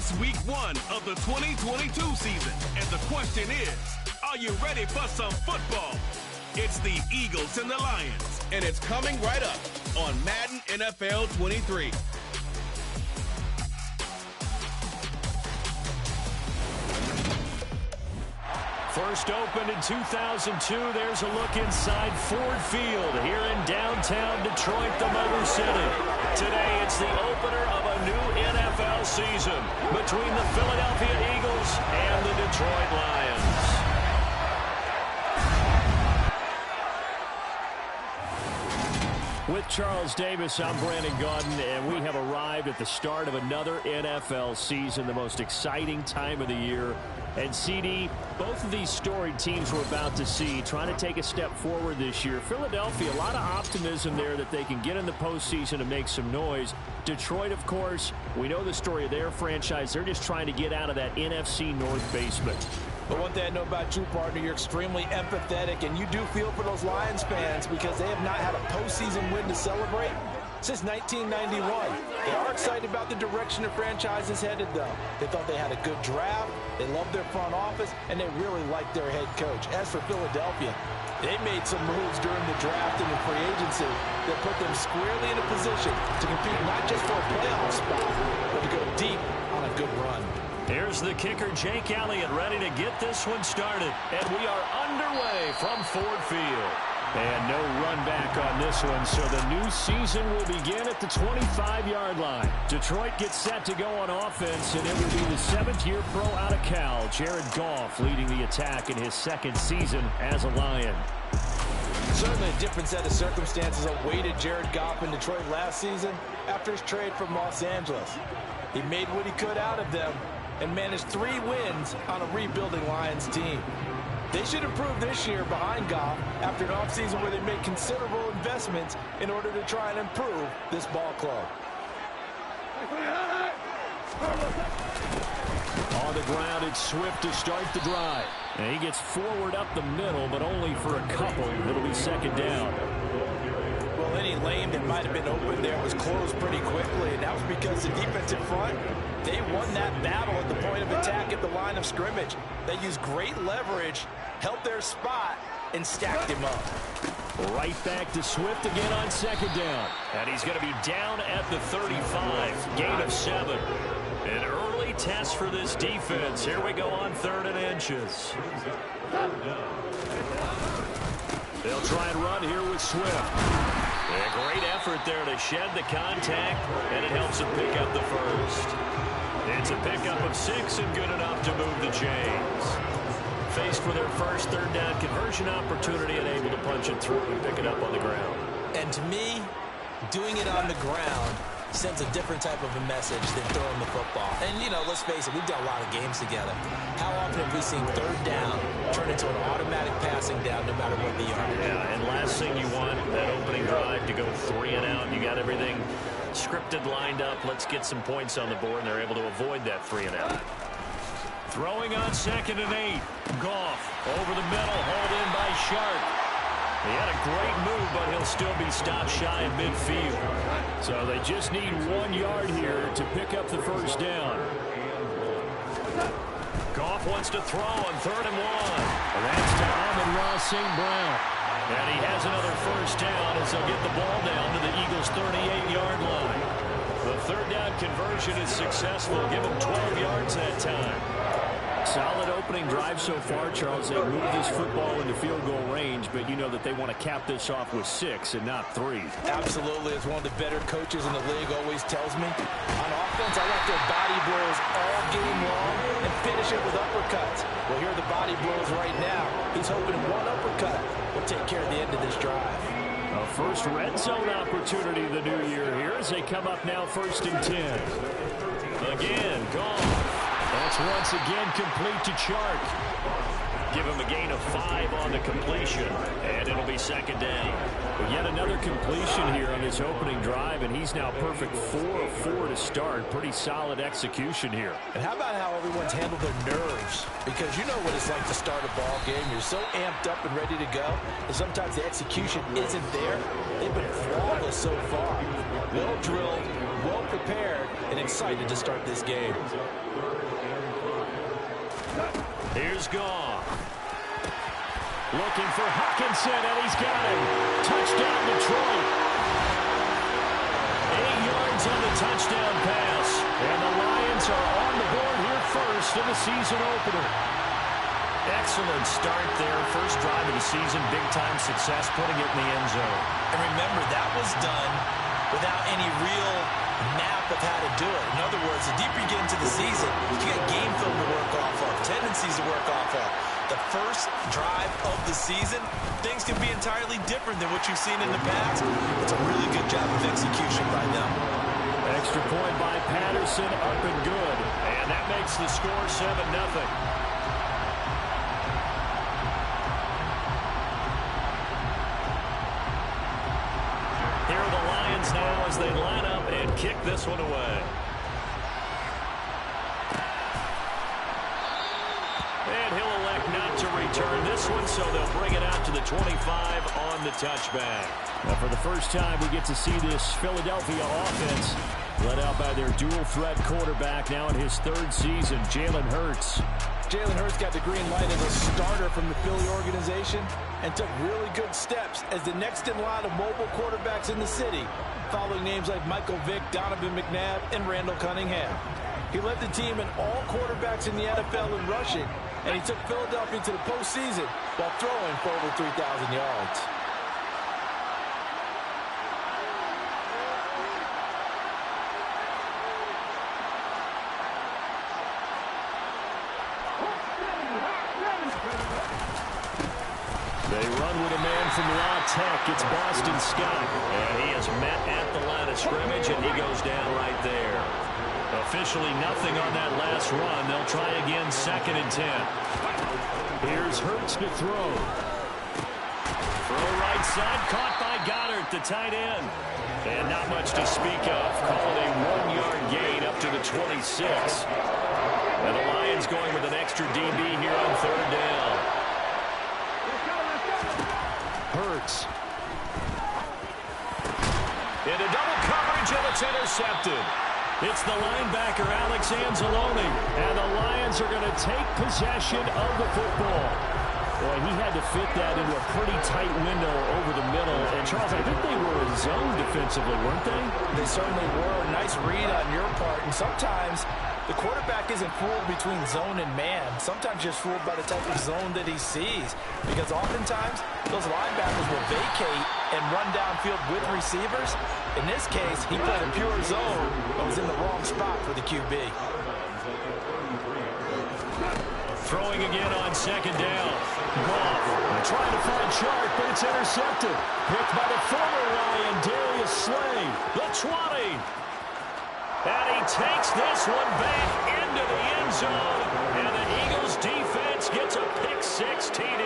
It's week 1 of the 2022 season, and the question is, are you ready for some football? It's the Eagles and the Lions, and it's coming right up on Madden NFL 23. First opened in 2002, there's a look inside Ford Field here in downtown Detroit, the Motor City. Today, it's the opener of a new NFL season between the Philadelphia Eagles and the Detroit Lions. With Charles Davis, I'm Brandon Gaudin, and we have arrived at the start of another NFL season, the most exciting time of the year. And CD, both of these storied teams we're about to see trying to take a step forward this year. Philadelphia, a lot of optimism there that they can get in the postseason and make some noise. Detroit, of course, we know the story of their franchise. They're just trying to get out of that NFC North basement. But one thing I know about you, partner, you're extremely empathetic, and you do feel for those Lions fans because they have not had a postseason win to celebrate since 1991. They are excited about the direction the franchise is headed, though. They thought they had a good draft, they loved their front office, and they really liked their head coach. As for Philadelphia, they made some moves during the draft and the free agency that put them squarely in a position to compete not just for a playoff spot, but to go deep on a good run. Here's the kicker, Jake Elliott, ready to get this one started. And we are underway from Ford Field. And no run back on this one, so the new season will begin at the 25-yard line. Detroit gets set to go on offense, and it will be the 7th-year pro out of Cal, Jared Goff, leading the attack in his 2nd season as a Lion. Certainly a different set of circumstances awaited Jared Goff in Detroit last season after his trade from Los Angeles. He made what he could out of them and managed 3 wins on a rebuilding Lions team. They should improve this year behind Goff after an offseason where they made considerable investments in order to try and improve this ball club. On the ground, it's Swift to start the drive. And he gets forward up the middle, but only for a couple. It'll be 2nd down. Well, any lane that might have been open there was closed pretty quickly, and that was because the defensive front, they won that battle at the point of attack at the line of scrimmage. They used great leverage, held their spot, and stacked him up. Right back to Swift again on 2nd down. And he's going to be down at the 35. Gain of 7. An early test for this defense. Here we go on 3rd and inches. They'll try and run here with Swift. A great effort there to shed the contact, and it helps him pick up the first. It's a pickup of 6 and good enough to move the chains. Faced with their first 3rd down conversion opportunity and able to punch it through and pick it up on the ground. And to me, doing it on the ground sends a different type of a message than throwing the football. And, you know, let's face it, we've done a lot of games together. How often have we seen 3rd down turn into an automatic passing down no matter what the yard? Yeah, and last thing you want, that opening drive to go 3 and out. You got everything scripted, lined up. Let's get some points on the board, and they're able to avoid that 3 and out. Throwing on 2nd and 8. Goff over the middle, hauled in by Sharp. He had a great move, but he'll still be stopped shy of midfield. So they just need 1 yard here to pick up the 1st down. Goff wants to throw on 3rd and 1. That's to Amon-Ra St. Brown. And he has another 1st down as they'll get the ball down to the Eagles' 38-yard line. The 3rd down conversion is successful. Give them 12 yards that time. Solid opening drive so far, Charles. They moved this football into field goal range, but you know that they want to cap this off with 6 and not 3. Absolutely. As one of the better coaches in the league always tells me, on offense, I like their body blows all game long and finish it with uppercuts. Well, here are the body blows right now. He's hoping 1 uppercut will take care of the end of this drive. A first red zone opportunity the new year here as they come up now 1st and 10. Again, Goff. That's once again complete to Chark. Give him a gain of 5 on the completion, and it'll be 2nd down. But yet another completion here on his opening drive, and he's now perfect 4 of 4 to start. Pretty solid execution here. And how about how everyone's handled their nerves? Because you know what it's like to start a ball game. You're so amped up and ready to go, and sometimes the execution isn't there. They've been flawless so far. Well drilled, well prepared and excited to start this game. Here's Goff. Looking for Hawkinson, and he's got him. Touchdown, Detroit. 8 yards on the touchdown pass. And the Lions are on the board here first in the season opener. Excellent start there. First drive of the season, big-time success, putting it in the end zone. And remember, that was done without any real map of how to do it. In other words, the deeper you get into the season, you get game film to work off of, tendencies to work off of. The first drive of the season, things can be entirely different than what you've seen in the past. It's a really good job of execution by them. Extra point by Patterson, up and good. And that makes the score 7-0. Here are the Lions now as they line up and kick this one away. And he'll elect not to return this one, so they'll bring it out to the 25 on the touchback. Now, for the first time, we get to see this Philadelphia offense led out by their dual-threat quarterback now in his 3rd season, Jalen Hurts. Jalen Hurts got the green light as a starter from the Philly organization and took really good steps as the next in line of mobile quarterbacks in the city, following names like Michael Vick, Donovan McNabb, and Randall Cunningham. He led the team in all quarterbacks in the NFL in rushing, and he took Philadelphia to the postseason while throwing for over 3,000 yards. They run with a man from La Tech. It's Boston Scott. And he is met at the line of scrimmage, and he goes down right there. Officially nothing on that last run. They'll try again, 2nd and 10. Here's Hurts to throw. Throw right side, caught by Goddard, the tight end. And not much to speak of. Call it a 1-yard gain up to the 26. And the Lions going with an extra DB here on 3rd down. Hurts. Into double coverage, and it's intercepted. It's the linebacker, Alex Anzalone, and the Lions are going to take possession of the football. Boy, he had to fit that into a pretty tight window over the middle. And, Charles, I think they were in zone defensively, weren't they? They certainly were. Nice read on your part. And sometimes the quarterback isn't fooled between zone and man. Sometimes just fooled by the type of zone that he sees. Because oftentimes, those linebackers will vacate and run downfield with receivers. In this case, he played a pure zone, but was in the wrong spot for the QB. Throwing again on 2nd down. Goff trying to find Sharp, but it's intercepted. Picked by the former Lion, Darius Slay. The 20. And he takes this one back into the end zone. And the Eagles defense gets a pick-6 TD.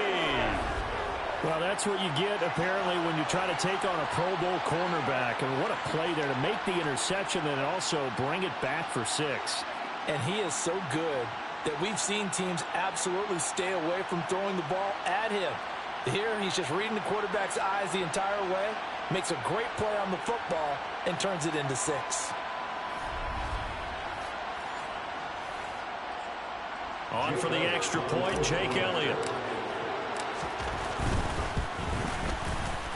Well, that's what you get, apparently, when you try to take on a Pro Bowl cornerback. And what a play there to make the interception and also bring it back for 6. And he is so good that we've seen teams absolutely stay away from throwing the ball at him. Here, he's just reading the quarterback's eyes the entire way, makes a great play on the football, and turns it into 6. On for the extra point, Jake Elliott.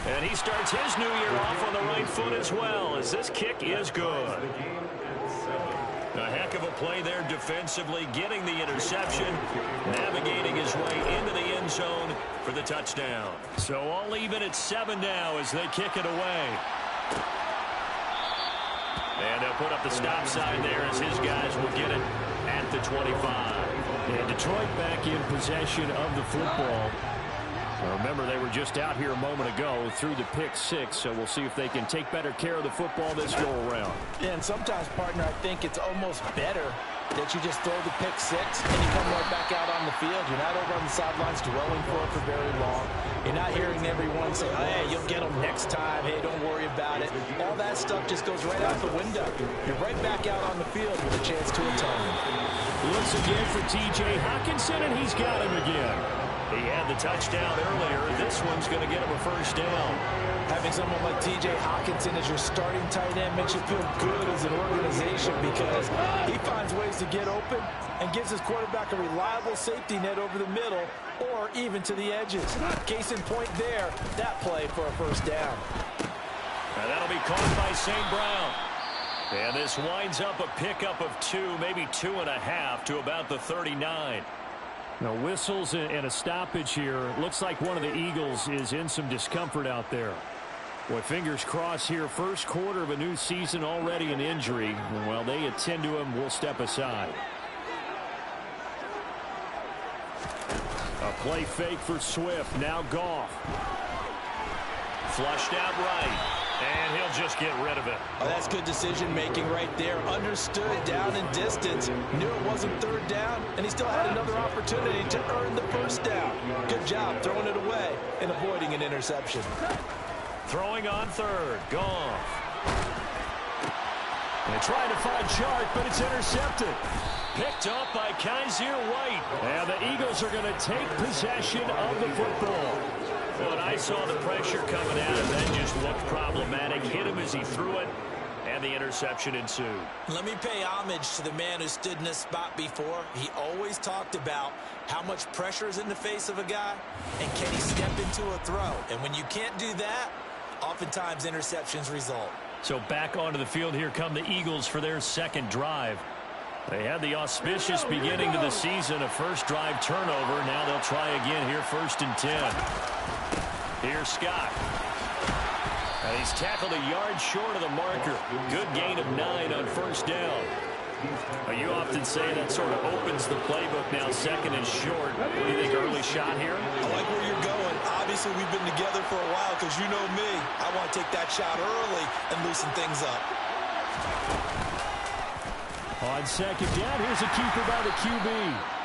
And he starts his new year off on the right foot as well, as this kick is good. A heck of a play there defensively, getting the interception, navigating his way into the end zone for the touchdown. So all even at 7 now as they kick it away. And they'll put up the stop sign there as his guys will get it at the 25. And Detroit back in possession of the football. Remember, they were just out here a moment ago through the pick-6, so we'll see if they can take better care of the football this go-around. Yeah, and sometimes, partner, I think it's almost better that you just throw the pick-6 and you come right back out on the field. You're not over on the sidelines dwelling for it for very long. You're not hearing everyone say, hey, you'll get them next time. Hey, don't worry about it. All that stuff just goes right out the window. You're right back out on the field with a chance to atone. Looks again for TJ Hawkinson, and he's got him again. He had the touchdown earlier. This one's going to get him a first down. Having someone like T.J. Hockenson as your starting tight end makes you feel good as an organization because he finds ways to get open and gives his quarterback a reliable safety net over the middle or even to the edges. Case in point there, that play for a first down. And that'll be caught by St. Brown. And this winds up a pickup of 2, maybe 2.5 to about the 39. Now whistles and a stoppage here. Looks like one of the Eagles is in some discomfort out there. Boy, fingers crossed here. First quarter of a new season, already an injury. And while they attend to him, we'll step aside. A play fake for Swift. Now Goff. Flushed out right. And he'll just get rid of it. Oh, that's good decision-making right there. Understood down and distance. Knew it wasn't third down, and he still had another opportunity to earn the first down. Good job throwing it away and avoiding an interception. Throwing on third. Goff. They trying to find Chark, but it's intercepted. Picked up by Kaiser White. And the Eagles are going to take possession of the football. When I saw the pressure coming at him, that just looked problematic. Hit him as he threw it, and the interception ensued. Let me pay homage to the man who stood in this spot before. He always talked about how much pressure is in the face of a guy, and can he step into a throw. And when you can't do that, oftentimes interceptions result. So back onto the field, here come the Eagles for their second drive. They had the auspicious beginning to the season, a first drive turnover. Now they'll try again here, 1st and 10. Here's Scott. And he's tackled a yard short of the marker. Good gain of 9 on first down. You often say that sort of opens the playbook now, 2nd and short. What do you think, early shot here? I like where you're going. Obviously, we've been together for a while because you know me. I want to take that shot early and loosen things up. On second down, here's a keeper by the QB.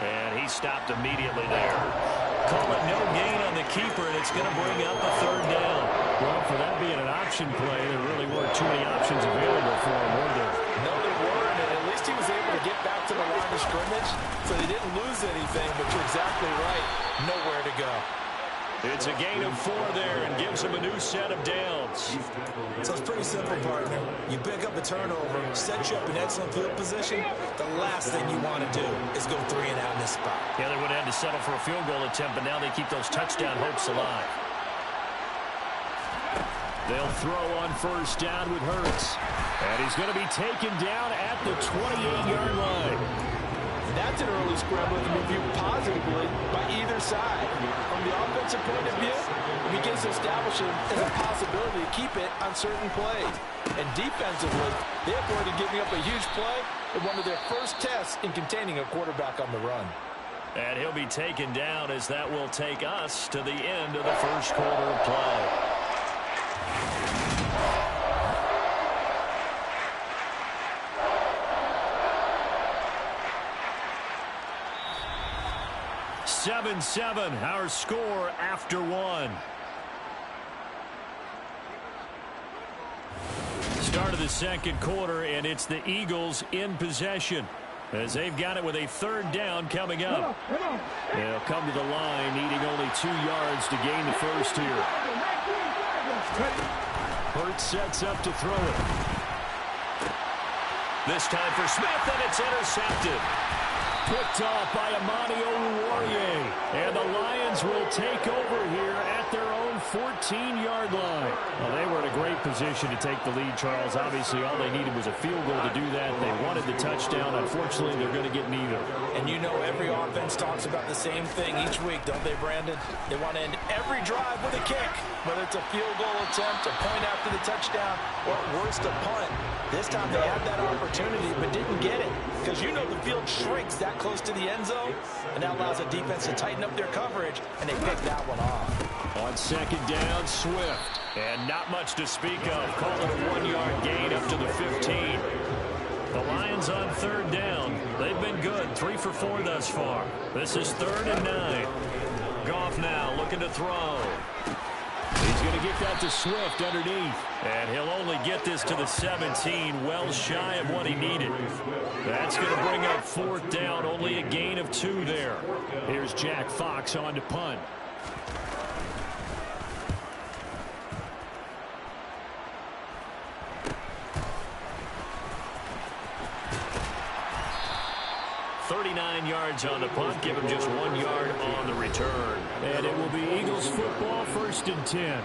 And he stopped immediately there. Call it no gain on the keeper, and it's going to bring up a 3rd down. Well, for that being an option play, there really weren't too many options available for him, were there? No, there weren't, and at least he was able to get back to the line of scrimmage, so they didn't lose anything, but you're exactly right. Nowhere to go. It's a gain of 4 there and gives him a new set of downs. So it's pretty simple, partner. You pick up a turnover, set you up in excellent field position. The last thing you want to do is go 3 and out in this spot. Yeah, they would have had to settle for a field goal attempt, but now they keep those touchdown hopes alive. They'll throw on first down with Hurts. And he's going to be taken down at the 28-yard line. That's an early scramble that can be viewed positively by either side. From the offensive point of view, it begins to establish it as a possibility to keep it on certain plays. And defensively, they avoided giving up a huge play in one of their first tests in containing a quarterback on the run. And he'll be taken down as that will take us to the end of the first quarter of play. Seven, our score after 1. Start of the second quarter, and it's the Eagles in possession as they've got it with a 3rd down coming up. They'll come to the line, needing only 2 yards to gain the first here. Hurts sets up to throw it. This time for Smith, and it's intercepted. Picked off by Amani Oruwariye. And the Lions will take over here at their own 14-yard line. Well, they were in a great position to take the lead, Charles. Obviously, all they needed was a field goal to do that. They wanted the touchdown. Unfortunately, they're going to get neither. And you know every offense talks about the same thing each week, don't they, Brandon? They want to end every drive with a kick, whether it's a field goal attempt, a point after the touchdown, or at worst, a punt. This time they had that opportunity but didn't get it because you know the field shrinks that close to the end zone, and that allows the defense to tighten up their coverage, and they pick that one off. On second down, Swift. And not much to speak of. Call it a 1-yard gain up to the 15. The Lions on 3rd down. They've been good. 3 for 4 thus far. This is 3rd and 9. Goff now looking to throw. He's going to get that to Swift underneath. And he'll only get this to the 17, well shy of what he needed. That's going to bring up 4th down, only a gain of 2 there. Here's Jack Fox on to punt. .39 yards on the punt, give him just 1 yard on the return. And it will be Eagles football, 1st and 10.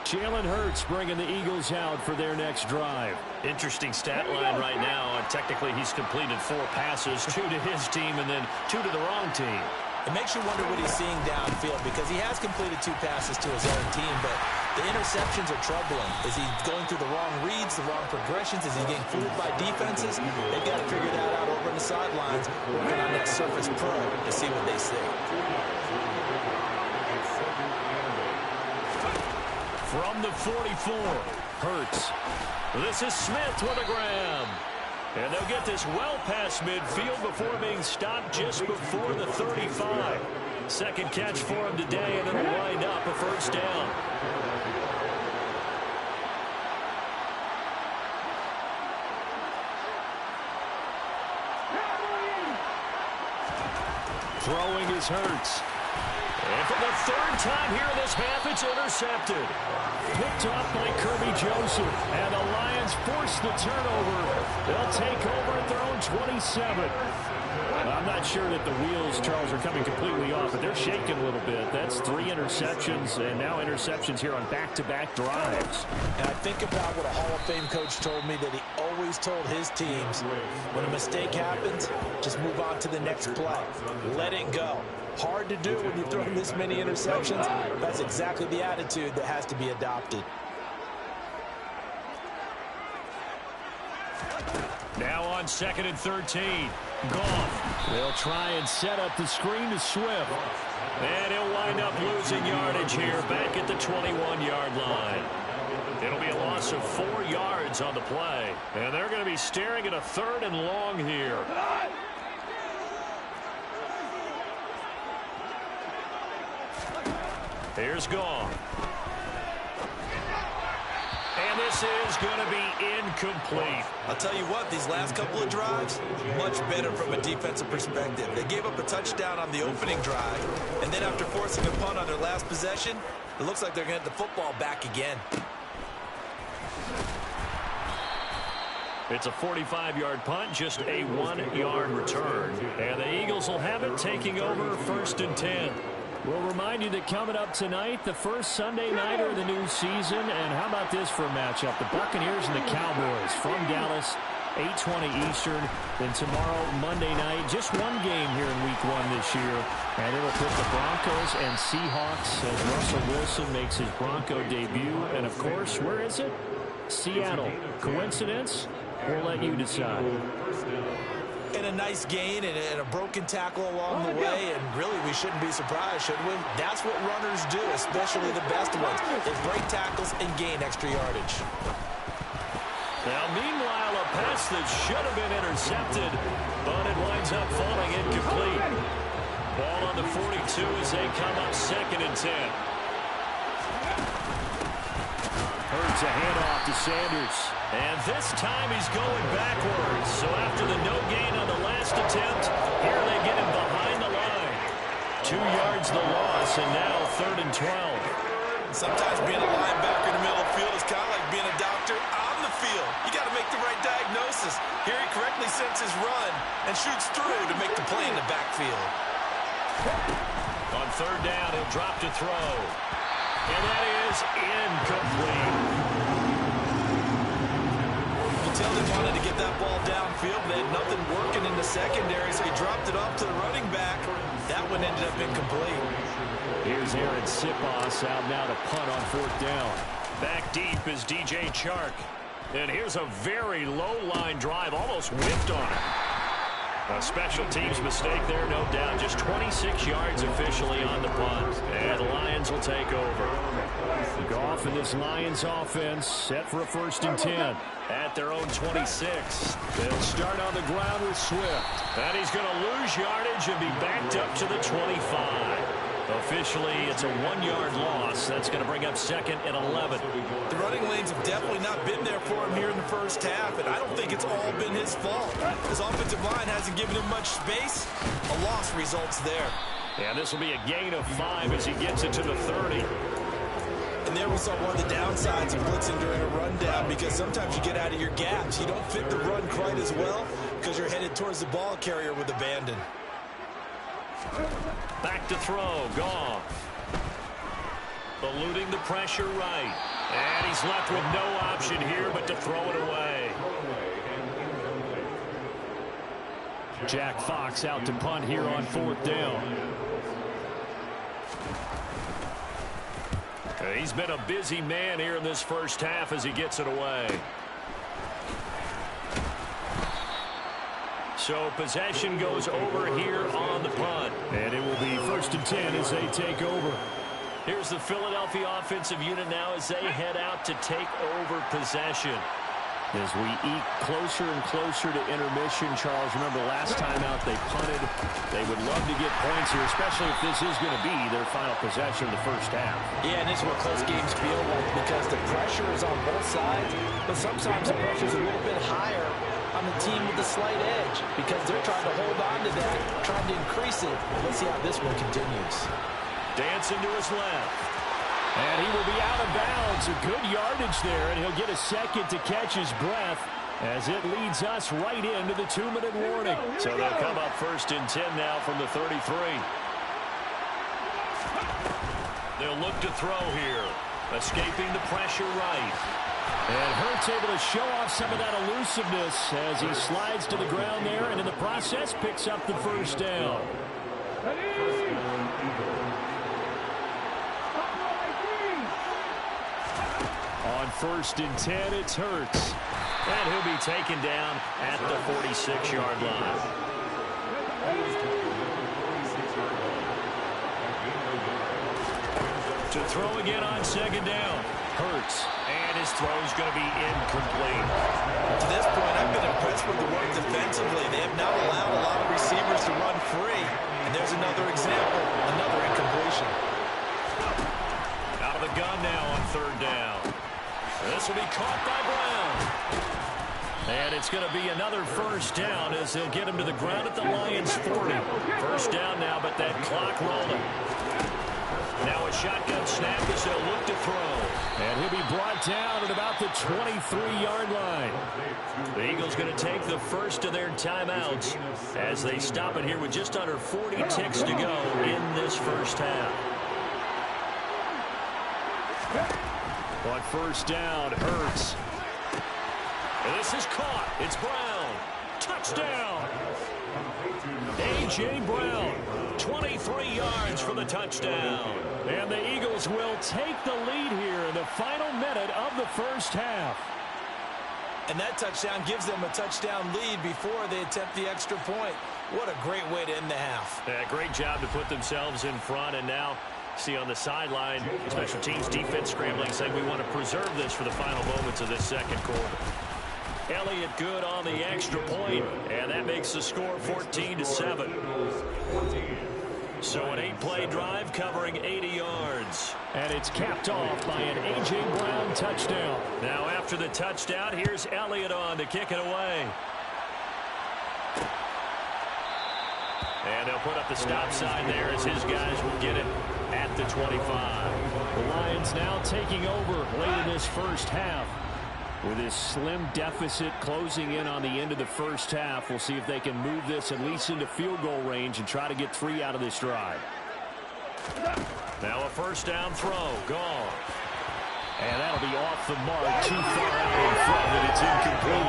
Jalen Hurts bringing the Eagles out for their next drive. Interesting stat line right now. And technically, he's completed 4 passes, 2 to his team and then 2 to the wrong team. It makes you wonder what he's seeing downfield because he has completed 2 passes to his own team, but the interceptions are troubling. Is he going through the wrong reads, the wrong progressions? Is he getting fooled by defenses? They've got to figure that out over on the sidelines, working on that Surface Pro to see what they say. From the 44, Hurts. This is Smith with a grab. And they'll get this well past midfield before being stopped just before the 35. Second catch for him today, and it'll wind up a 1st down. Throwing is Hurts. And for the 3rd time here this half, it's intercepted. Picked off by Kirby Joseph. And the Lions force the turnover. They'll take over at their own 27. I'm not sure that the wheels, Charles, are coming completely off, but they're shaking a little bit. That's 3 interceptions, and now interceptions here on back-to-back drives. And I think about what a Hall of Fame coach told me that he always told his teams, when a mistake happens, just move on to the next play. Let it go. Hard to do when you're throwing this many interceptions. That's exactly the attitude that has to be adopted. Now on 2nd and 13. Goff. They'll try and set up the screen to Swift. And he'll wind up losing yardage here back at the 21-yard line. It'll be a loss of 4 yards on the play. And they're going to be staring at a 3rd and long here. Here's Goff. And this is going to be incomplete. I'll tell you what, these last couple of drives, much better from a defensive perspective. They gave up a touchdown on the opening drive, and then after forcing a punt on their last possession, it looks like they're going to get the football back again. It's a 45-yard punt, just a 1-yard return. And the Eagles will have it, taking over 1st and 10. We'll remind you that coming up tonight, the first Sunday nighter of the new season. And how about this for a matchup? The Buccaneers and the Cowboys from Dallas, 8:20 Eastern. Then tomorrow, Monday night, just 1 game here in Week 1 this year. And it'll put the Broncos and Seahawks as Russell Wilson makes his Bronco debut. And, of course, where is it? Seattle. Coincidence? We'll let you decide. And a nice gain and a broken tackle along the way, and really we shouldn't be surprised, should we? That's what runners do, especially the best ones. They break tackles and gain extra yardage. Now, meanwhile, a pass that should have been intercepted, but it winds up falling incomplete. Ball on the 42 as they come up 2nd and 10. Hurts a handoff to Sanders. And this time he's going backwards. So after the no gain on the last attempt, here they get him behind the line. 2 yards the loss, and now 3rd and 12. Sometimes being a linebacker in the middle of the field is kind of like being a doctor on the field. You got to make the right diagnosis. Here he correctly sets his run and shoots through to make the play in the backfield. On 3rd down, he'll drop to throw. And that is incomplete. They wanted to get that ball downfield. They had nothing working in the secondary, so he dropped it off to the running back. That one ended up incomplete. Here's Aaron Sipos out now to punt on 4th down. Back deep is DJ Chark. And here's a very low line drive, almost whipped on it. A special teams mistake there, no doubt. Just 26 yards officially on the punt. And the Lions will take over. Goff and this Lions offense set for a 1st and 10. At their own 26. They'll start on the ground with Swift. And he's going to lose yardage and be backed up to the 25. Officially, it's a 1-yard loss. That's going to bring up 2nd and 11. The running lanes have definitely not been there for him here in the first half, and I don't think it's all been his fault. His offensive line hasn't given him much space. A loss results there. Yeah, this will be a gain of 5 as he gets it to the 30. And there we saw one of the downsides of blitzing during a rundown, because sometimes you get out of your gaps. You don't fit the run quite as well because you're headed towards the ball carrier with abandon. Back to throw. Goff. Eluding the pressure right. And he's left with no option here but to throw it away. Jack Fox out to punt here on 4th down. He's been a busy man here in this first half as he gets it away. So possession goes over here on the punt. And it will be 1st and 10 as they take over. Here's the Philadelphia offensive unit now as they head out to take over possession. As we eke closer and closer to intermission, Charles, remember last time out they punted. They would love to get points here, especially if this is going to be their final possession of the first half. Yeah, and this is what close games feel like, because the pressure is on both sides, but sometimes the pressure is a little bit higher on the team with the slight edge because they're trying to hold on to that, trying to increase it. Let's see how this one continues. Dancing to his left. And he will be out of bounds. A good yardage there, and he'll get a second to catch his breath as it leads us right into the 2-minute warning. So they'll come up 1st and 10 now from the 33. They'll look to throw here. Escaping the pressure right. And Hurts able to show off some of that elusiveness as he slides to the ground there, and in the process picks up the 1st down. On 1st and 10, it's Hurts. And he'll be taken down at the 46-yard line. To throw again on 2nd down. Hurts. And his throw's going to be incomplete. To this point, I've been impressed with the work defensively. They have not allowed a lot of receivers to run free. And there's another example, another incompletion. Out of the gun now on 3rd down. This will be caught by Brown. And it's going to be another 1st down as they'll get him to the ground at the Lions' 40. 1st down now, but that clock rolling. Now a shotgun snap as they'll look to throw. And he'll be brought down at about the 23-yard line. The Eagles going to take the first of their timeouts as they stop it here with just under 40 ticks to go in this first half. On 1st down, Hurts. And this is caught. It's Brown. Touchdown. A.J. Brown, 23 yards for the touchdown. And the Eagles will take the lead here in the final minute of the first half. And that touchdown gives them a touchdown lead before they attempt the extra point. What a great way to end the half. Yeah, great job to put themselves in front, and now see on the sideline, special teams defense scrambling, saying we want to preserve this for the final moments of this 2nd quarter. Elliott good on the extra point, and that makes the score 14-7. So an 8-play drive covering 80 yards. And it's capped off by an A.J. Brown touchdown. Now after the touchdown, here's Elliott on to kick it away. And they'll put up the stop sign there as his guys will get it at the 25. The Lions now taking over late in this first half. With this slim deficit closing in on the end of the first half, we'll see if they can move this at least into field goal range and try to get 3 out of this drive. Now a 1st down throw. Gone. And that'll be off the mark, too far out in front, and it's incomplete.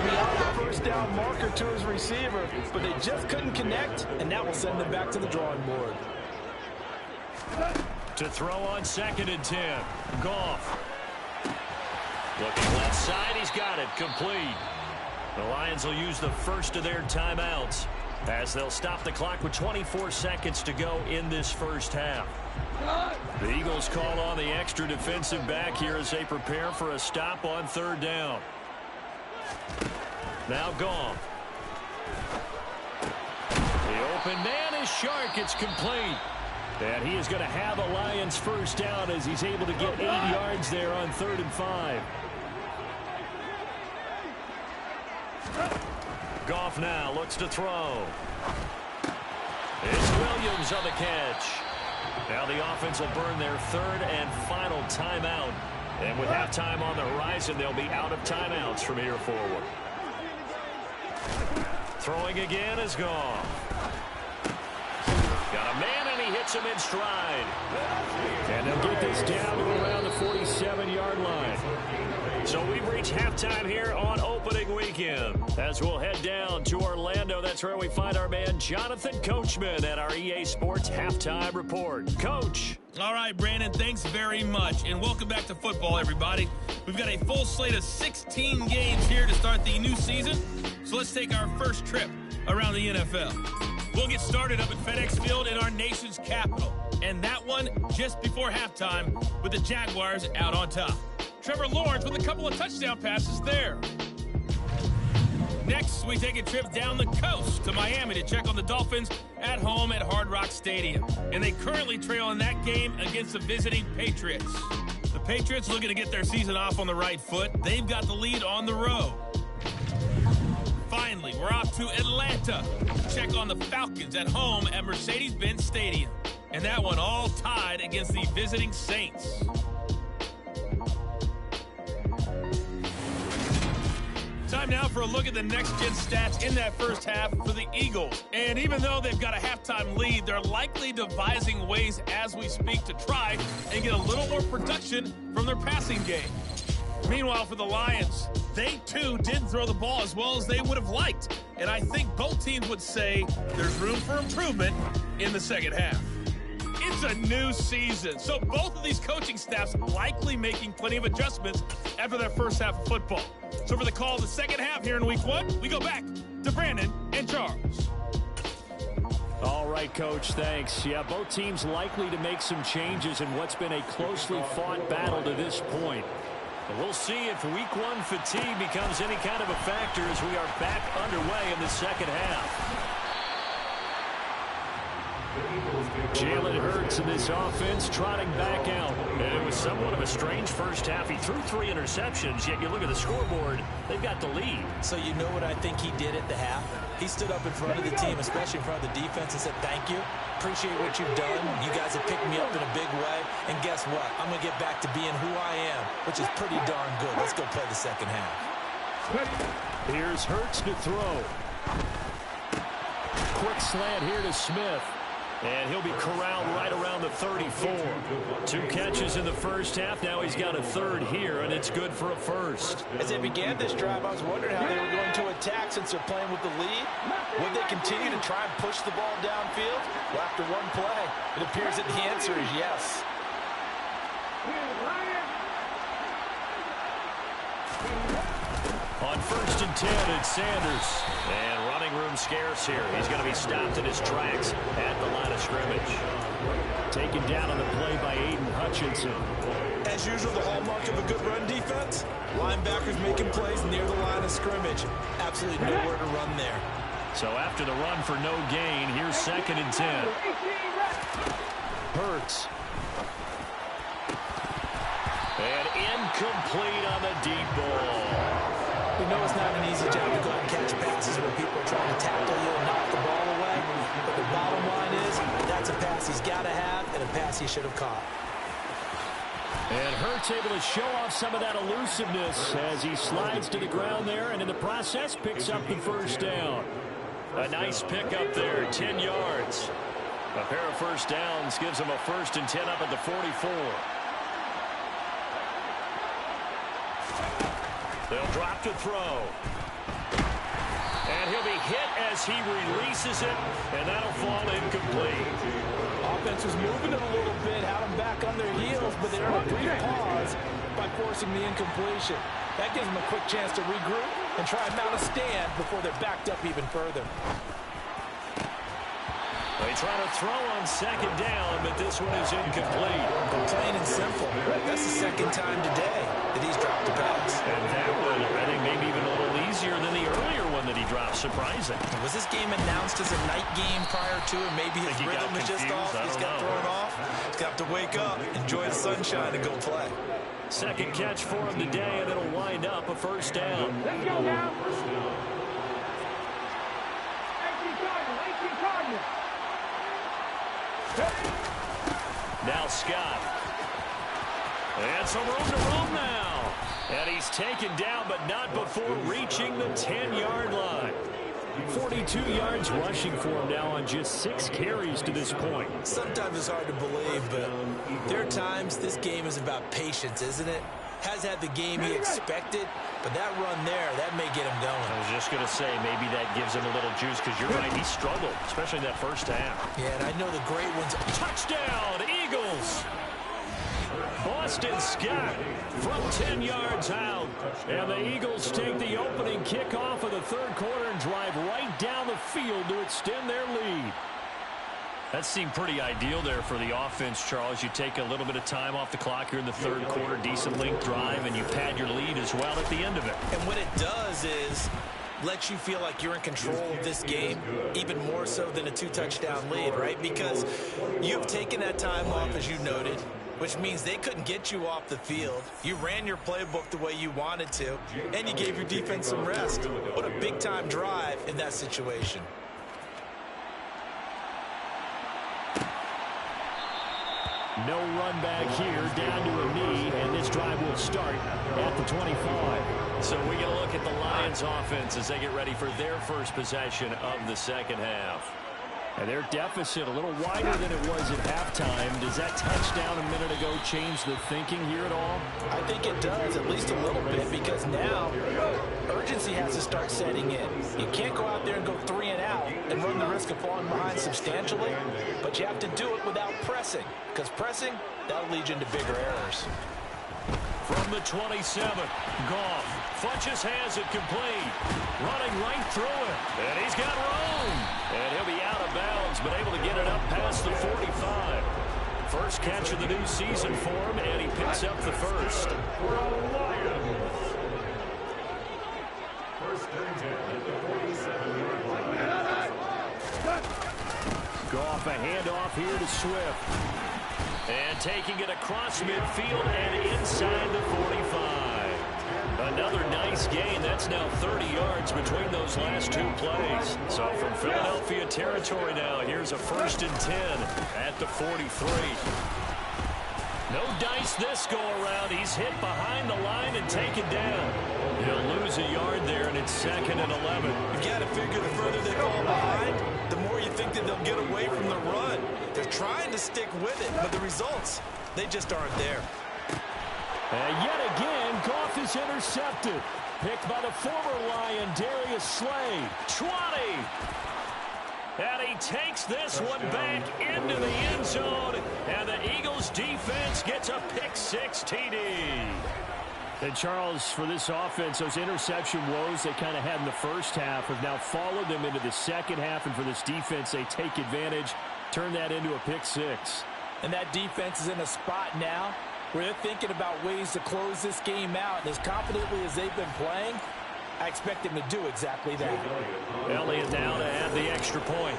Beyond the 1st down marker to his receiver, but they just couldn't connect, and that will send them back to the drawing board. To throw on 2nd and 10. Goff. Looking left side, he's got it, complete. The Lions will use the first of their timeouts as they'll stop the clock with 24 seconds to go in this first half. The Eagles call on the extra defensive back here as they prepare for a stop on 3rd down. Now Goff. The open man is Shark. It's complete. And he is going to have a Lions first down as he's able to get 8 yards there on 3rd and 5. Goff now looks to throw. It's Williams on the catch. Now the offense will burn their 3rd and final timeout. And with halftime on the horizon, they'll be out of timeouts from here forward. Throwing again is Goff. Got a man, and he hits him in stride. And they'll get this down to around the 47-yard line. So we've reached halftime here on opening weekend. As we'll head down to Orlando, that's where we find our man Jonathan Coachman at our EA Sports Halftime Report. Coach. All right, Brandon, thanks very much. And welcome back to football, everybody. We've got a full slate of 16 games here to start the new season. So let's take our first trip around the NFL. We'll get started up at FedEx Field in our nation's capital. And that one just before halftime with the Jaguars out on top. Trevor Lawrence with a couple of touchdown passes there. Next, we take a trip down the coast to Miami to check on the Dolphins at home at Hard Rock Stadium. And they currently trail in that game against the visiting Patriots. The Patriots looking to get their season off on the right foot. They've got the lead on the road. Finally, we're off to Atlanta to check on the Falcons at home at Mercedes-Benz Stadium. And that one all tied against the visiting Saints. Time now for a look at the next-gen stats in that first half for the Eagles. And even though they've got a halftime lead, they're likely devising ways as we speak to try and get a little more production from their passing game. Meanwhile, for the Lions, they too didn't throw the ball as well as they would have liked. And I think both teams would say there's room for improvement in the second half. It's a new season, so both of these coaching staffs likely making plenty of adjustments after their first half of football. So for the call of the second half here in week 1, we go back to Brandon and Charles. All right, Coach, thanks. Yeah, both teams likely to make some changes in what's been a closely fought battle to this point. But we'll see if week 1 fatigue becomes any kind of a factor as we are back underway in the second half. Jalen Hurts in this offense trotting back out. And it was somewhat of a strange first half. He threw 3 interceptions, yet you look at the scoreboard, they've got the lead. So you know what I think he did at the half? He stood up in front of the team, especially in front of the defense, and said, thank you. Appreciate what you've done. You guys have picked me up in a big way. And guess what? I'm going to get back to being who I am, which is pretty darn good. Let's go play the second half. Here's Hurts to throw. Quick slant here to Smith. And he'll be corralled right around the 34. 2 catches in the first half. Now he's got a 3rd here, and it's good for a first. As they began this drive, I was wondering how they were going to attack since they're playing with the lead. Would they continue to try and push the ball downfield? Well, after one play, it appears that the answer is yes. On 1st and 10, it's Sanders. And running room scarce here. He's going to be stopped in his tracks at the line of scrimmage. Taken down on the play by Aiden Hutchinson. As usual, the hallmark of a good run defense, linebackers making plays near the line of scrimmage. Absolutely nowhere to run there. So after the run for no gain, here's 2nd and 10. Hurts. And incomplete on the deep ball. We know it's not an easy job to go and catch passes where people are trying to tackle you and knock the ball away. But the bottom line is, that's a pass he's got to have and a pass he should have caught. And Hurts able to show off some of that elusiveness as he slides to the ground there and in the process picks up the first down. A nice pickup there, 10 yards. A pair of first downs gives him a 1st and 10 up at the 44. They'll drop to throw. And he'll be hit as he releases it, and that'll fall incomplete. Offense was moving it a little bit, had them back on their heels, but they earned a brief pause by forcing the incompletion. That gives them a quick chance to regroup and try and mount a stand before they're backed up even further. They try to throw on 2nd down, but this one is incomplete. Plain and simple. That's the 2nd time today. that he's dropped a pass. And that one, I think, maybe even a little easier than the earlier one that he dropped. Surprising. Was this game announced as a night game prior to it? Maybe his rhythm is just off. He's got thrown off. He's got to wake up, enjoy the sunshine, and go play. Second catch for him today, and it'll wind up a first down. Let's go now. 18 Cardinals. Now Scott. And some room to roam now. And he's taken down, but not before reaching the 10-yard line. 42 yards rushing for him now on just 6 carries to this point. Sometimes it's hard to believe, but there are times this game is about patience, isn't it? Has had the game he expected, but that run there, that may get him going. I was just going to say, maybe that gives him a little juice, because you're right, he struggled, especially in that first half. Yeah, and I know the great ones. Touchdown, Eagles! Boston Scott from 10 yards out. And the Eagles take the opening kickoff of the third quarter and drive right down the field to extend their lead. That seemed pretty ideal there for the offense, Charles. You take a little bit of time off the clock here in the third quarter, decent length drive, and you pad your lead as well at the end of it. And what it does is lets you feel like you're in control of this game, even more so than a 2-touchdown lead, right? Because you've taken that time off, as you noted, which means they couldn't get you off the field. You ran your playbook the way you wanted to, and you gave your defense some rest. What a big-time drive in that situation. No run back here, down to a knee, and this drive will start at the 25. So we get a look at the Lions offense as they get ready for their first possession of the second half. And their deficit a little wider than it was at halftime. Does that touchdown a minute ago change the thinking here at all? I think it does, at least a little bit, because now urgency has to start setting in. You can't go out there and go 3 and out and run the risk of falling behind substantially, but you have to do it without pressing, because pressing, that'll lead you into bigger errors. From the 27, Goff. Funches has it complete. Running right through it. And he's got room. And he'll be out of bounds, but able to get it up past the 45. First catch of the new season for him, and he picks up the first. Goff, a handoff here to Swift. And taking it across midfield and inside the 45. Another nice gain. That's now 30 yards between those last 2 plays. So from Philadelphia territory now, here's a 1st and 10 at the 43. No dice this go around. He's hit behind the line and taken down. He'll lose a yard there, and it's 2nd and 11. You've got to figure the further they fall behind, the more you think that they'll get away from the run. They're trying to stick with it, but the results, they just aren't there. And yet again, Goff is intercepted. Picked by the former Lion, Darius Slay. 20. And he takes this one back into the end zone. And the Eagles defense gets a pick-6 TD. And Charles, for this offense, those interception woes they kind of had in the first half have now followed them into the second half. And for this defense, they take advantage, turn that into a pick-6. And that defense is in a spot now where they're thinking about ways to close this game out. And as confidently as they've been playing, I expect them to do exactly that. Elliott now to add the extra point.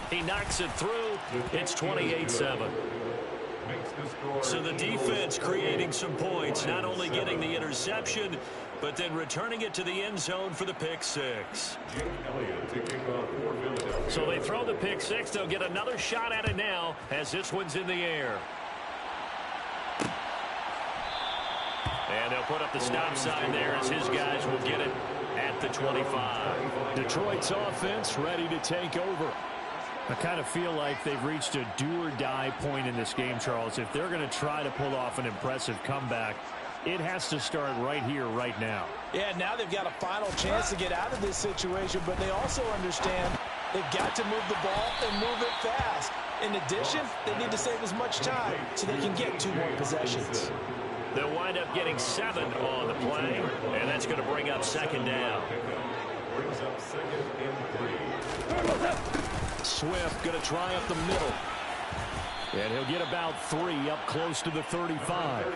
He knocks it through. It's 28-7. So the defense creating some points, not only getting the interception, but then returning it to the end zone for the pick-6. So they throw the pick-6. They'll get another shot at it now as this one's in the air. And they'll put up the stop sign there as his guys will get it at the 25. Detroit's offense ready to take over. I kind of feel like they've reached a do-or-die point in this game, Charles. If they're going to try to pull off an impressive comeback, it has to start right here, right now. Yeah, now they've got a final chance to get out of this situation, but they also understand they've got to move the ball and move it fast. In addition, they need to save as much time so they can get 2 more possessions. They'll wind up getting 7 on the play, and that's going to bring up 2nd down. Swift going to try up the middle. And he'll get about 3 up close to the 35.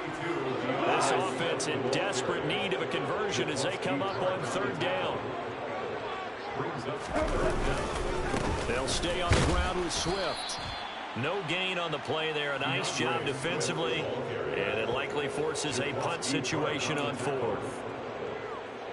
This offense in desperate need of a conversion as they come up on 3rd down. They'll stay on the ground with Swift. No gain on the play there. A nice job defensively. And it likely forces a punt situation on 4th.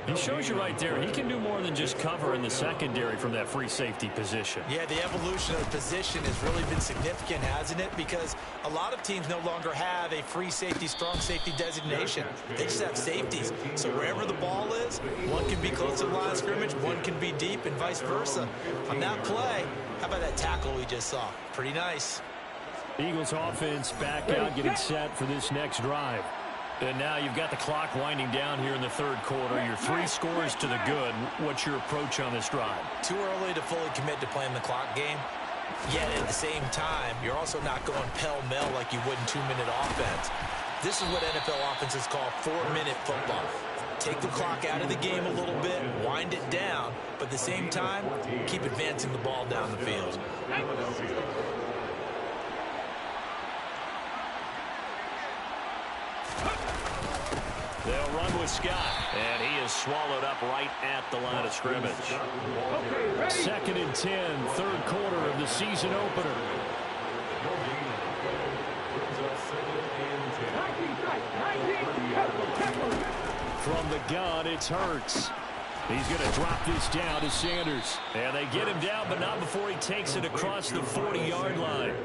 He shows you right there, he can do more than just cover in the secondary from that free safety position. Yeah, the evolution of the position has really been significant, hasn't it? Because a lot of teams no longer have a free safety, strong safety designation. They just have safeties. So wherever the ball is, one can be close to the line of scrimmage, one can be deep, and vice versa. On that play, how about that tackle we just saw? Pretty nice. Eagles offense back out, getting set for this next drive. And now you've got the clock winding down here in the 3rd quarter. Your 3 scores to the good. What's your approach on this drive? Too early to fully commit to playing the clock game. Yet at the same time, you're also not going pell-mell like you would in 2-minute offense. This is what NFL offenses call 4-minute football. Take the clock out of the game a little bit, wind it down, but at the same time, keep advancing the ball down the field. They'll run with Scott, and he is swallowed up right at the line of scrimmage. 2nd and 10, 3rd quarter of the season opener. From the gun, it's Hurts. He's going to drop this down to Sanders. And they get him down, but not before he takes it across the 40-yard line.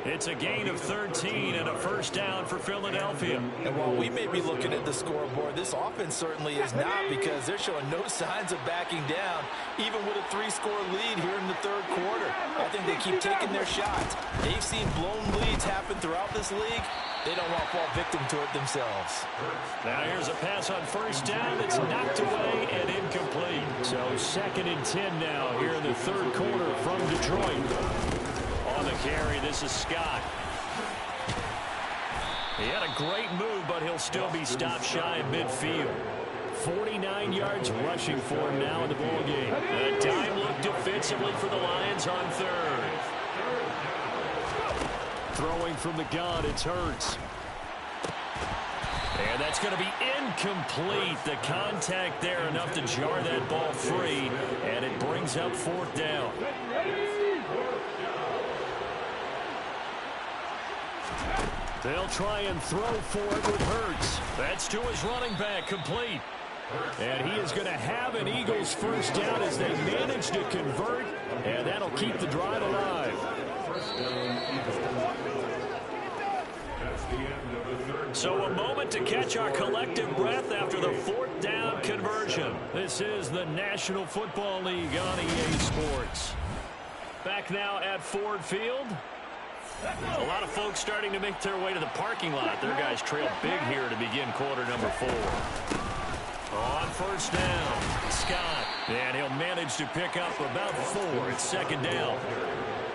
It's a gain of 13 and a 1st down for Philadelphia. And while we may be looking at the scoreboard, this offense certainly is not, because they're showing no signs of backing down, even with a 3-score lead here in the 3rd quarter. I think they keep taking their shots. They've seen blown leads happen throughout this league. They don't want to fall victim to it themselves. Now here's a pass on 1st down. It's knocked away and incomplete. So 2nd and 10 now here in the 3rd quarter from Detroit. On the carry, this is Scott. He had a great move, but he'll still be stopped shy of midfield. 49 yards rushing for him now in the ballgame. A dime look defensively for the Lions on 3rd. Throwing from the gun, it's Hurts. And that's going to be incomplete. The contact there enough to jar that ball free, and it brings up 4th down. They'll try and throw for it with Hurts. That's to his running back, complete. And he is going to have an Eagles 1st down as they manage to convert, and that'll keep the drive alive. So a moment to catch our collective breath after the 4th down conversion. This is the National Football League on EA Sports. Back now at Ford Field. A lot of folks starting to make their way to the parking lot. Their guys trail big here to begin quarter number 4. On 1st down, Scott. And he'll manage to pick up about 4. It's 2nd down.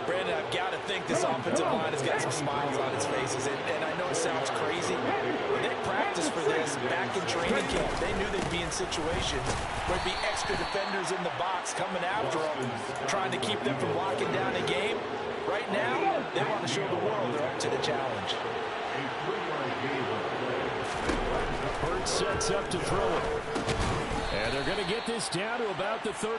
Brandon, I've got to think this offensive line has got some smiles on its faces. And I know it sounds crazy, but they practiced for this back in training camp. They knew they'd be in situations where there'd be extra defenders in the box coming after them, trying to keep them from locking down a game. Right now, they want to show the world they're up to the challenge. Hurts sets up to throw it. And they're going to get this down to about the 30.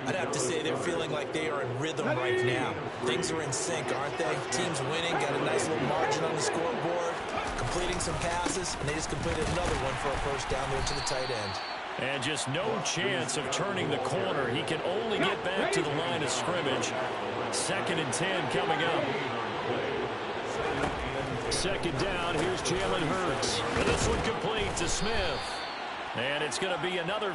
I'd have to say they're feeling like they are in rhythm right now. Things are in sync, aren't they? Team's winning, got a nice little margin on the scoreboard, completing some passes, and they just completed another one for a 1st down there to the tight end. And just no chance of turning the corner. He can only get back to the line of scrimmage. 2nd and 10 coming up. 2nd down, here's Jalen Hurts. And this one complete to Smith. And it's going to be another...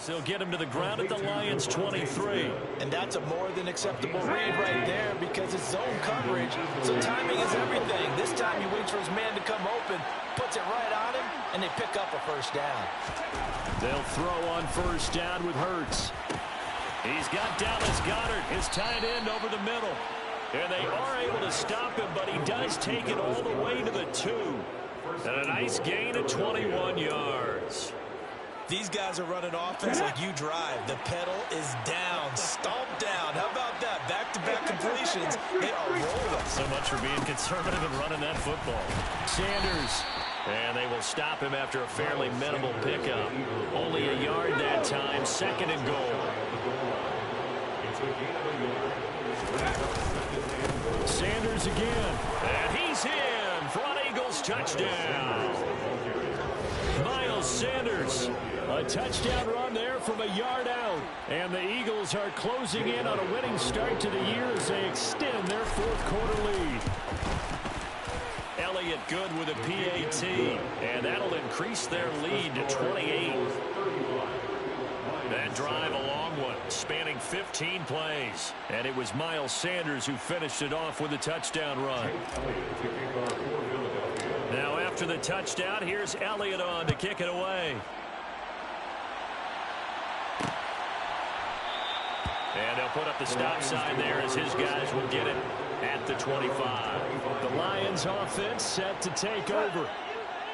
They'll get him to the ground at the Lions' 23. And that's a more than acceptable read right there because it's zone coverage, so timing is everything. This time he waits for his man to come open, puts it right on him, and they pick up a first down. They'll throw on first down with Hurts. He's got Dallas Goedert, his tight end, over the middle. And they are able to stop him, but he does take it all the way to the 2. And a nice gain of 21 yards. These guys are running offense like you drive. The pedal is down, stomped down. How about that? Back-to-back completions. They are rolling. So much for being conservative and running that football. Sanders. And they will stop him after a fairly minimal pickup. Only a yard that time, 2nd and goal. Sanders again. And he's in for an Eagles touchdown. Miles Sanders. A touchdown run there from a yard out. And the Eagles are closing in on a winning start to the year as they extend their 4th quarter lead. Elliott good with a PAT. And that'll increase their lead to 28. That drive a long one, spanning 15 plays. And it was Miles Sanders who finished it off with a touchdown run. Now after the touchdown, here's Elliott on to kick it away. And they'll put up the stop sign there as his guys will get it at the 25. The Lions offense set to take over.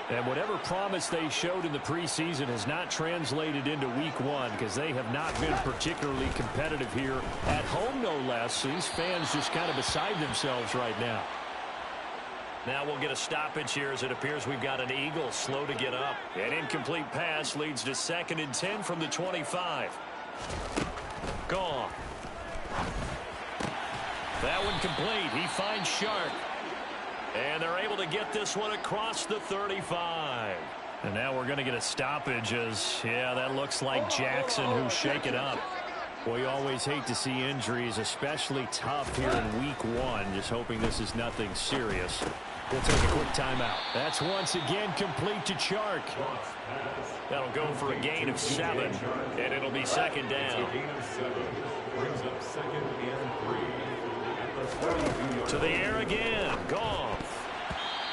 And whatever promise they showed in the preseason has not translated into week 1 because they have not been particularly competitive here at home, no less. So these fans just kind of beside themselves right now. Now we'll get a stoppage here as it appears we've got an Eagle slow to get up. An incomplete pass leads to 2nd and 10 from the 25. Gone. That one complete. He finds Shark. And they're able to get this one across the 35. And now we're going to get a stoppage as, yeah, that looks like Jackson who's shaken up. Well, you always hate to see injuries, especially tough here in week 1. Just hoping this is nothing serious. We'll take a quick timeout. That's once again complete to Chark. That'll go for a gain of 7, and it'll be 2nd down. To the air again. Goff.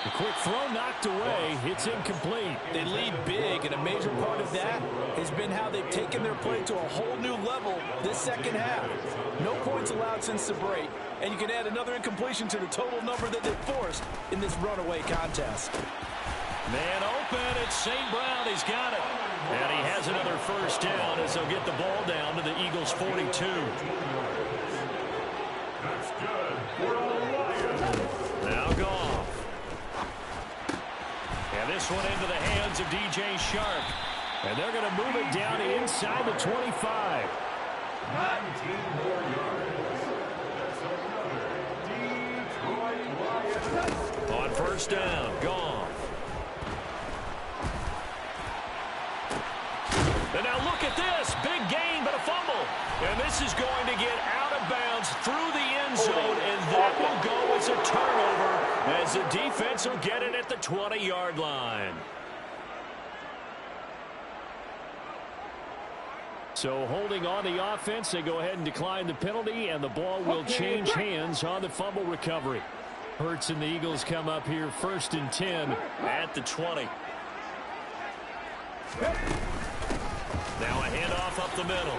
The quick throw knocked away. It's incomplete. They lead big, and a major part of that has been how they've taken their play to a whole new level this second half. No points allowed since the break, and you can add another incompletion to the total number that they've forced in this runaway contest. Man open. It's St. Brown. He's got it. And he has another first down as they'll get the ball down to the Eagles' 42. Now Goff. And this one into the hands of DJ Shark. And they're going to move it down inside the 25. 19 more yards. On first down, Goff. And now look at this. Big gain, but a fumble. And this is going to get out of bounds through the end zone, and that will go as a turnover as the defense will get it at the 20-yard line. So holding on the offense, they go ahead and decline the penalty, and the ball will change hands on the fumble recovery. Hurts and the Eagles come up here 1st and 10 at the 20. Now a handoff up the middle.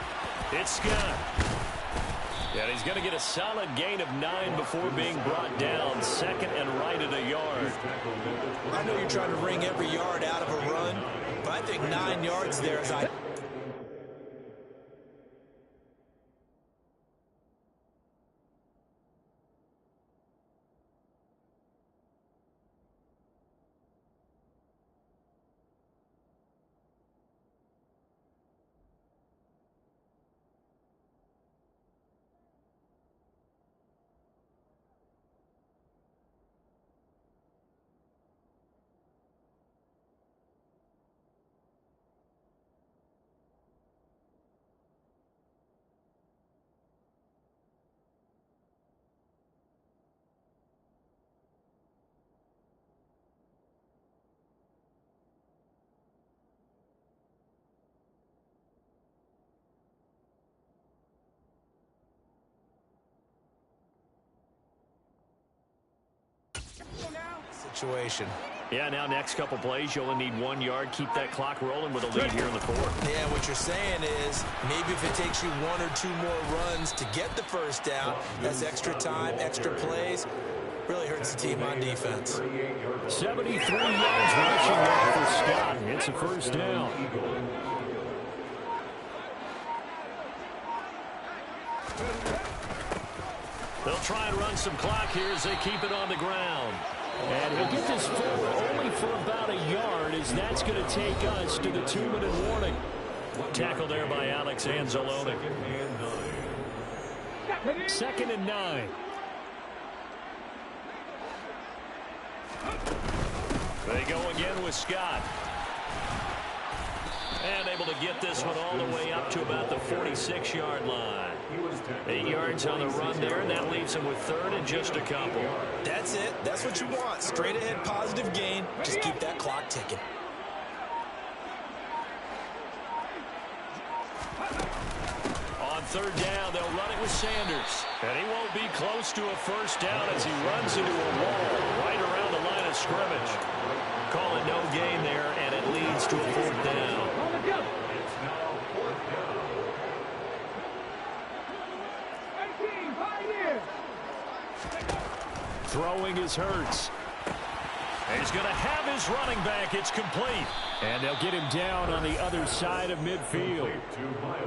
It's Scott. And he's going to get a solid gain of 9 before being brought down. 2nd and right at a yard. I know you're trying to wring every yard out of a run, but I think 9 yards there is situation. Yeah, now next couple plays, you only need 1 yard. Keep that clock rolling with a lead here in the fourth. Yeah, what you're saying is maybe if it takes you 1 or 2 more runs to get the first down, that's extra time, extra plays. Really hurts the team on defense. 73 yards rushing there for Scott. It's a first down. They'll try and run some clock here as they keep it on the ground. And he'll get this forward only for about a yard, as that's going to take us to the 2-minute warning. Tackle there by Alex Anzalone. 2nd and 9. They go again with Scott. And able to get this one all the way up to about the 46-yard line. 8 yards on the run there, and that leaves him with 3rd and just a couple. That's it. That's what you want. Straight ahead, positive gain. Just keep that clock ticking. On 3rd down, they'll run it with Sanders. And he won't be close to a first down as he runs into a wall right around the line of scrimmage. Call it no gain there, and it leads to a 4th down. It's now 4th down. 18, 5 years. Throwing is Hurts. He's going to have his running back. It's complete. And they'll get him down on the other side of midfield.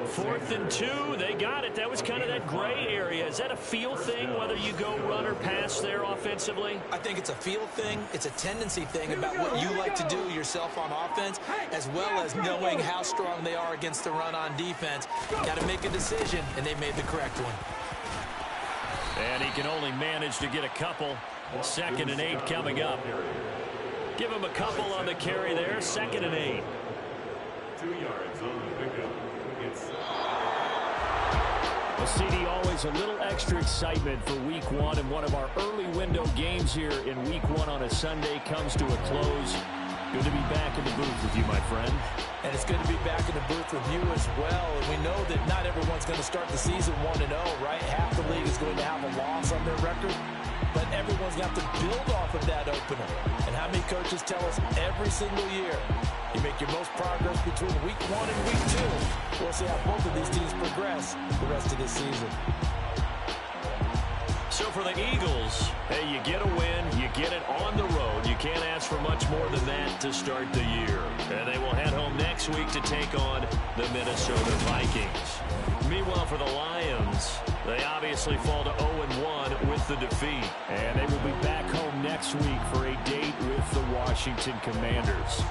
4th and 2. They got it. That was kind of that gray area. Is that a feel thing, whether you go run or pass there offensively? I think it's a feel thing. It's a tendency thing about what you like to do yourself on offense, as well as knowing how strong they are against the run on defense. Got to make a decision, and they made the correct one. And he can only manage to get a couple. 2nd and 8 coming up. Give him a couple on the carry there. 2nd and 8. 2 yards on the pickup. Well, CD, always a little extra excitement for week 1, and one of our early window games here in week 1 on a Sunday comes to a close. Good to be back in the booth with you, my friend. And it's good to be back in the booth with you as well. And we know that not everyone's going to start the season 1-0, right? Half the league is going to have a loss on their record. But everyone's going to have to build off of that opener. And how many coaches tell us every single year, you make your most progress between week 1 and week 2. We'll see how both of these teams progress the rest of this season. So for the Eagles, hey, you get a win, you get it on the road. You can't ask for much more than that to start the year. And they will head home next week to take on the Minnesota Vikings. Meanwhile, for the Lions, they obviously fall to 0-1 with the defeat. And they will be back home next week for a date with the Washington Commanders.